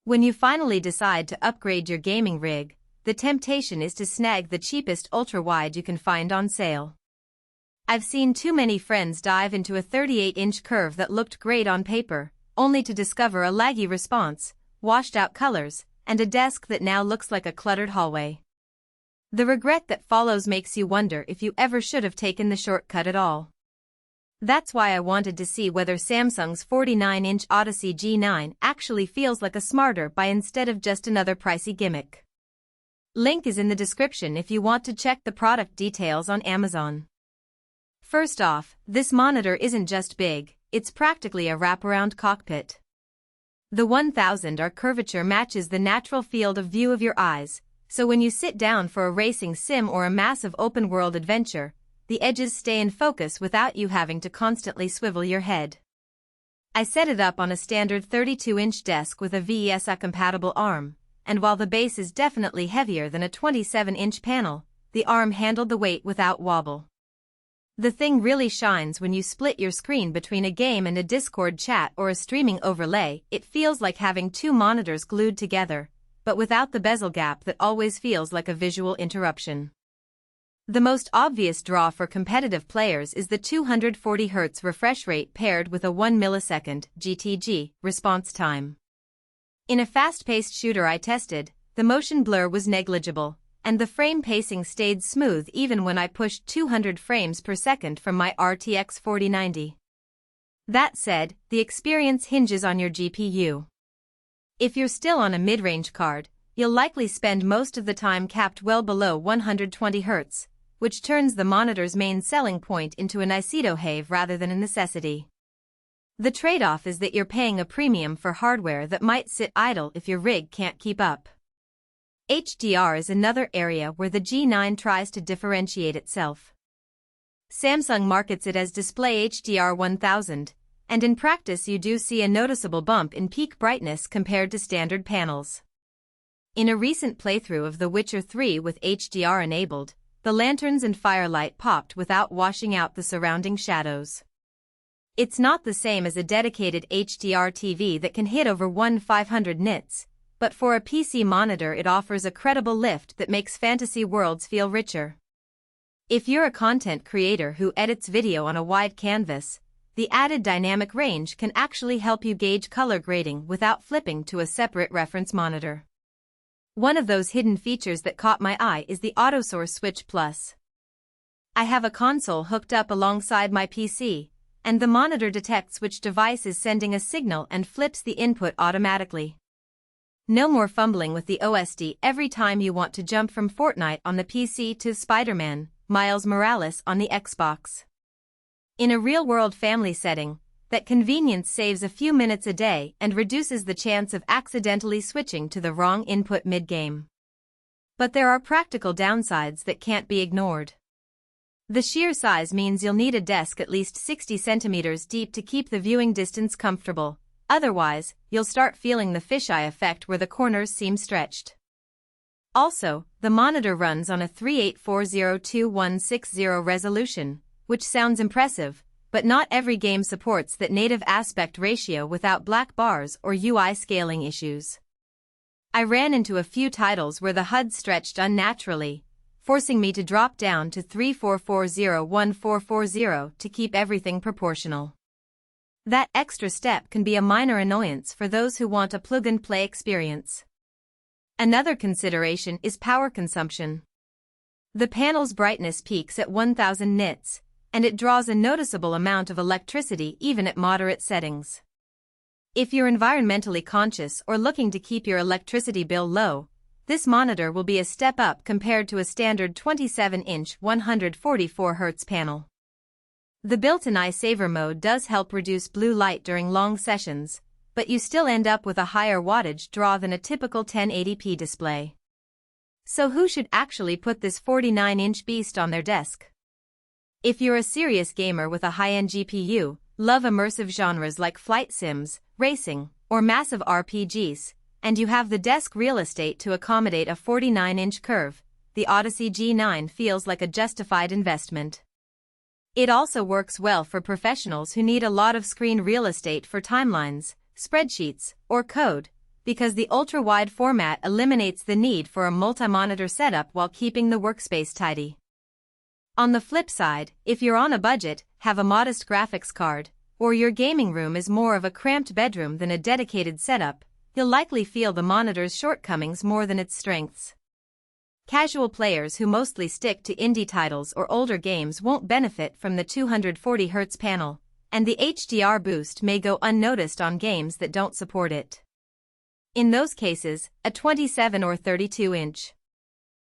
When you finally decide to upgrade your gaming rig, the temptation is to snag the cheapest ultra-wide you can find on sale. I've seen too many friends dive into a 38-inch curve that looked great on paper, only to discover a laggy response, washed-out colors, and a desk that now looks like a cluttered hallway. The regret that follows makes you wonder if you ever should have taken the shortcut at all. That's why I wanted to see whether Samsung's 49-inch Odyssey G9 actually feels like a smarter buy instead of just another pricey gimmick. Link is in the description if you want to check the product details on Amazon. First off, this monitor isn't just big, it's practically a wraparound cockpit. The 1000R curvature matches the natural field of view of your eyes, so when you sit down for a racing sim or a massive open-world adventure, the edges stay in focus without you having to constantly swivel your head. I set it up on a standard 32-inch desk with a VESA-compatible arm, and while the base is definitely heavier than a 27-inch panel, the arm handled the weight without wobble. The thing really shines when you split your screen between a game and a Discord chat or a streaming overlay. It feels like having two monitors glued together, but without the bezel gap that always feels like a visual interruption. The most obvious draw for competitive players is the 240Hz refresh rate paired with a 1 millisecond (GTG) response time. In a fast-paced shooter I tested, the motion blur was negligible, and the frame pacing stayed smooth even when I pushed 200 frames per second from my RTX 4090. That said, the experience hinges on your GPU. If you're still on a mid-range card, you'll likely spend most of the time capped well below 120Hz, which turns the monitor's main selling point into a nice-to-have rather than a necessity. The trade-off is that you're paying a premium for hardware that might sit idle if your rig can't keep up. HDR is another area where the G9 tries to differentiate itself. Samsung markets it as DisplayHDR 1000, and in practice you do see a noticeable bump in peak brightness compared to standard panels. In a recent playthrough of The Witcher 3 with HDR enabled, the lanterns and firelight popped without washing out the surrounding shadows. It's not the same as a dedicated HDR TV that can hit over 1500 nits, but for a PC monitor it offers a credible lift that makes fantasy worlds feel richer. If you're a content creator who edits video on a wide canvas, the added dynamic range can actually help you gauge color grading without flipping to a separate reference monitor. One of those hidden features that caught my eye is the AutoSource Switch Plus. I have a console hooked up alongside my PC, and the monitor detects which device is sending a signal and flips the input automatically. No more fumbling with the OSD every time you want to jump from Fortnite on the PC to Spider-Man, Miles Morales on the Xbox. In a real-world family setting, that convenience saves a few minutes a day and reduces the chance of accidentally switching to the wrong input mid-game. But there are practical downsides that can't be ignored. The sheer size means you'll need a desk at least 60 centimeters deep to keep the viewing distance comfortable, otherwise, you'll start feeling the fisheye effect where the corners seem stretched. Also, the monitor runs on a 3840x2160 resolution, which sounds impressive, but not every game supports that native aspect ratio without black bars or UI scaling issues. I ran into a few titles where the HUD stretched unnaturally, forcing me to drop down to 3440x1440 to keep everything proportional. That extra step can be a minor annoyance for those who want a plug-and-play experience. Another consideration is power consumption. The panel's brightness peaks at 1000 nits, and it draws a noticeable amount of electricity even at moderate settings. If you're environmentally conscious or looking to keep your electricity bill low, this monitor will be a step up compared to a standard 27-inch 144Hz panel. The built-in Eye Saver mode does help reduce blue light during long sessions, but you still end up with a higher wattage draw than a typical 1080p display. So who should actually put this 49-inch beast on their desk? If you're a serious gamer with a high-end GPU, love immersive genres like flight sims, racing, or massive RPGs, and you have the desk real estate to accommodate a 49-inch curve, the Odyssey G9 feels like a justified investment. It also works well for professionals who need a lot of screen real estate for timelines, spreadsheets, or code, because the ultra-wide format eliminates the need for a multi-monitor setup while keeping the workspace tidy. On the flip side, if you're on a budget, have a modest graphics card, or your gaming room is more of a cramped bedroom than a dedicated setup, you'll likely feel the monitor's shortcomings more than its strengths. Casual players who mostly stick to indie titles or older games won't benefit from the 240Hz panel, and the HDR boost may go unnoticed on games that don't support it. In those cases, a 27 or 32-inch